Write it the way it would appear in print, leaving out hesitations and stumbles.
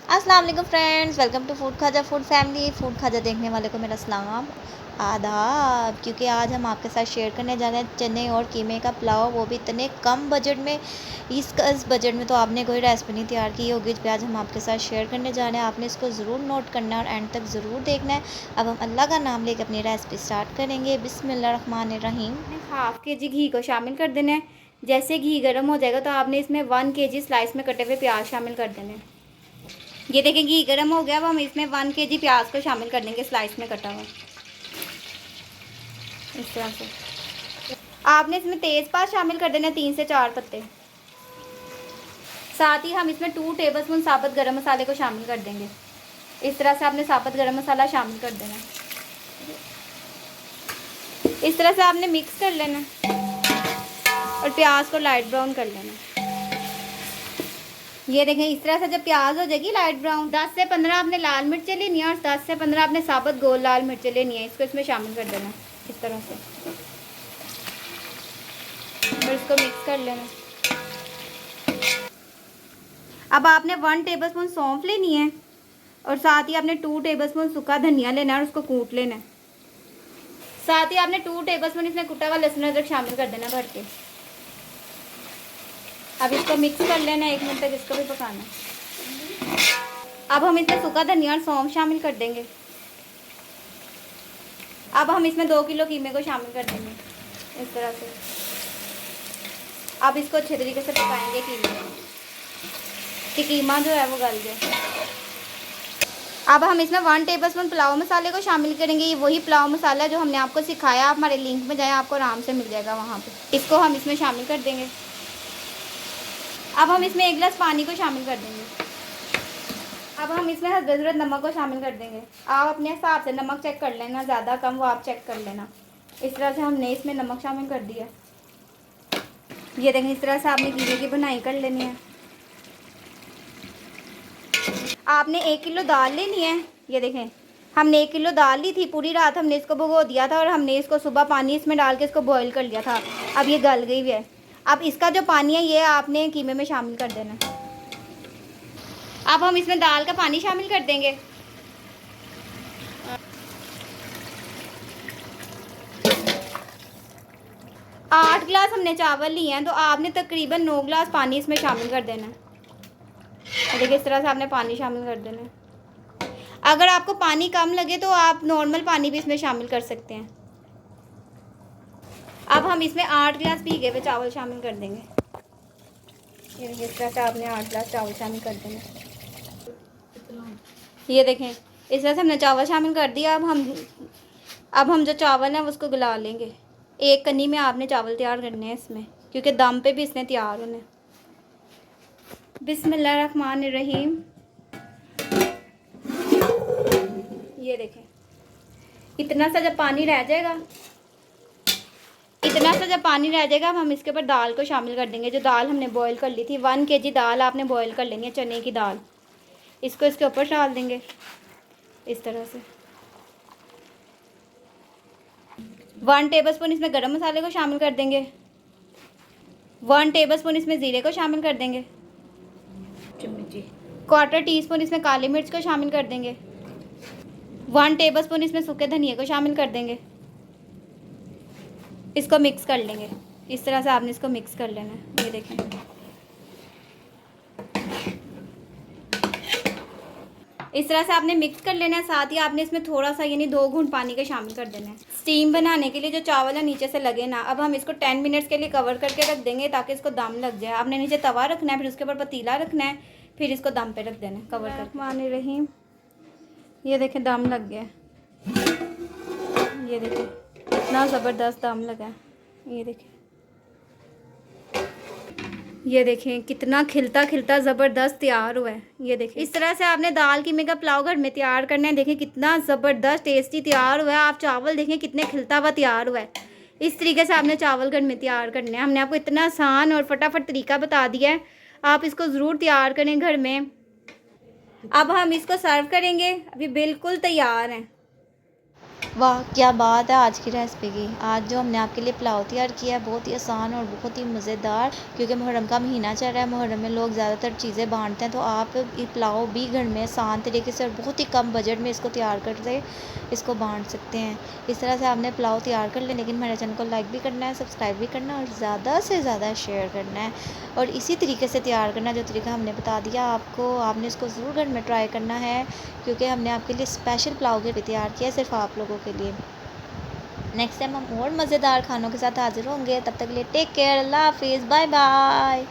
अस्सलाम वालेकुम friends, welcome to food खाजा फूड फैमिली। फूड खाजा देखने वाले को मेरा सलाम आदाब। क्योंकि आज हम आपके साथ शेयर करने जा रहे हैं चने और कीमे का पुलाव, वो भी इतने कम बजट में। इस बजट में तो आपने कोई रेसिपी नहीं तैयार की होगी, जो आज हम आपके साथ शेयर करने जा रहे हैं। आपने इसको ज़रूर नोट करना है और एंड तक ज़रूर देखना है। अब हम अल्लाह का नाम लेकर अपनी रेसिपी स्टार्ट करेंगे। बिस्मिल्लाहिर्रहमानिर्रहीम। हाफ के जी घी को शामिल कर देना है। जैसे घी गर्म हो जाएगा तो आपने इसमें 1 kg स्लाइस में कटे हुए प्याज शामिल कर देने हैं। ये देखें घी गर्म हो गया। अब हम इसमें 1 kg प्याज को शामिल कर देंगे स्लाइस में कटा हुआ। इस तरह से आपने इसमें तेज़पात शामिल कर देना है, 3 से 4 पत्ते। साथ ही हम इसमें 2 टेबलस्पून साबुत गरम मसाले को शामिल कर देंगे। इस तरह से आपने साबुत गरम मसाला शामिल कर देना है। इस तरह से आपने मिक्स कर लेना है और प्याज को लाइट ब्राउन कर लेना। ये देखें इस तरह से जब प्याज हो जाएगी लाइट ब्राउन, 10 से 15 आपने लाल मिर्चें लेनी है और 10 से 15 आपने साबुत गोल लाल मिर्चें लेनी है। इसको इसमें शामिल कर देना इस तरह से और इसको मिक्स कर लेना। अब आपने 1 टेबलस्पून सौंफ लेनी है और साथ ही आपने 2 टेबलस्पून सूखा धनिया लेना है और उसको कूट लेना है। साथ ही आपने 2 टेबलस्पून इसमें कुटा हुआ लहसुन अदरक शामिल कर देना भर के। अब इसको मिक्स कर लेना, 1 मिनट तक इसको भी पकाना। अब हम इसमें सूखा धनिया और सौंफ शामिल कर देंगे। अब हम इसमें 2 किलो कीमे को शामिल कर देंगे इस तरह से। अब इसको अच्छे तरीके से पकाएंगे कि कीमा जो है वो गल जाए। अब हम इसमें 1 टेबलस्पून पुलाव मसाले को शामिल करेंगे। ये वही पुलाव मसाला जो हमने आपको सिखाया, आप हमारे लिंक में जाएं, आपको आराम से मिल जाएगा वहाँ पे। इसको हम इसमें शामिल कर देंगे। अब हम इसमें 1 गिलास पानी को शामिल कर देंगे। अब हम इसमें हस्बे ज़रूरत नमक को शामिल कर देंगे। आप अपने हिसाब से नमक चेक कर लेना, ज़्यादा कम वो आप चेक कर लेना। इस तरह से हमने इसमें नमक शामिल कर दिया। ये देखें इस तरह से आपने कीमे की बनाई कर लेनी है। आपने 1 किलो दाल लेनी है। ये देखें हमने 1 किलो दाल ली थी, पूरी रात हमने इसको भिगो दिया था और हमने इसको सुबह पानी इसमें डाल के इसको बॉईल कर लिया था। अब ये गल गई है। अब इसका जो पानी है ये आपने कीमे में शामिल कर देना है। अब हम इसमें दाल का पानी शामिल कर देंगे। आठ गिलास हमने चावल लिए हैं तो आपने तकरीबन 9 गिलास पानी इसमें शामिल कर देना है। देखिए इस तरह से आपने पानी शामिल कर देना है। अगर आपको पानी कम लगे तो आप नॉर्मल पानी भी इसमें शामिल कर सकते हैं। अब हम इसमें 8 गिलास भीगे हुए चावल शामिल कर देंगे। ये इस तरह से आपने 8 गिलास चावल शामिल कर देंगे। ये देखें इस तरह से हमने चावल शामिल कर दिया। अब हम जो चावल हैं उसको गला लेंगे। एक कन्नी में आपने चावल तैयार करने हैं इसमें, क्योंकि दम पे भी इसने तैयार होने। बिस्मिल्लाहिर्रहमानिर्रहीम। ये देखें इतना सा जब पानी रह जाएगा, अब हम इसके ऊपर दाल को शामिल कर देंगे। जो दाल हमने बॉईल कर ली थी, 1 kg दाल आपने बॉईल कर लेनी है, चने की दाल। इसको इसके ऊपर डाल देंगे इस तरह से। 1 टेबलस्पून इसमें गरम मसाले को शामिल कर देंगे। 1 टेबलस्पून इसमें ज़ीरे को शामिल कर देंगे। 1/4 टीस्पून इसमें काली मिर्च को शामिल कर देंगे। 1 टेबलस्पून इसमें सूखे धनिया को शामिल कर देंगे। इसको मिक्स कर लेंगे। इस तरह से आपने इसको मिक्स कर लेना है। ये देखें इस तरह से आपने मिक्स कर लेना है। साथ ही आपने इसमें थोड़ा सा यानी 2 घूंट पानी का शामिल कर देना है, स्टीम बनाने के लिए, जो चावल है नीचे से लगे ना। अब हम इसको 10 मिनट्स के लिए कवर करके रख देंगे ताकि इसको दम लग जाए। आपने नीचे तवा रखना है, फिर उसके ऊपर पतीला रखना है, फिर इसको दम पे रख देना है कवर करके। रहमान। ये देखें दम लग गया। ये देखें इतना ज़बरदस्त दम लगा है। ये देखें कितना खिलता खिलता ज़बरदस्त तैयार हुआ है। ये देखें इस तरह से आपने दाल कीमे का पुलाव घर में तैयार करना है। देखें कितना ज़बरदस्त टेस्टी तैयार हुआ है। आप चावल देखें कितने खिलता हुआ तैयार हुआ है। इस तरीके से आपने चावल घर में तैयार करने हैं। हमने आपको इतना आसान और फटाफट तरीका बता दिया है, आप इसको ज़रूर तैयार करें घर में। अब हम इसको सर्व करेंगे। अभी बिल्कुल तैयार हैं। वाह! क्या बात है आज की रेसिपी की। आज जो हमने आपके लिए पुलाव तैयार किया है बहुत ही आसान और बहुत ही मज़ेदार, क्योंकि मुहर्रम का महीना चल रहा है। मुहर्रम में लोग ज़्यादातर चीज़ें बाँटते हैं, तो आप ये पुलाव भी घर में आसान तरीके से और बहुत ही कम बजट में इसको तैयार करके इसको बाँट सकते हैं। इस तरह से आपने पुलाव तैयार कर लिया, लेकिन मेरे चैनल को लाइक भी करना है, सब्सक्राइब भी करना है और ज़्यादा से ज़्यादा शेयर करना है। और इसी तरीके से तैयार करना जो तरीका हमने बता दिया आपको, आपने इसको ज़रूर घर में ट्राई करना है, क्योंकि हमने आपके लिए स्पेशल पुलाव भी तैयार किया है सिर्फ़ आप लोगों के लिए। नेक्स्ट टाइम हम और मज़ेदार खानों के साथ हाज़िर होंगे। तब तक के लिए टेक केयर, अल्लाह हाफ़िज़, बाय बाय।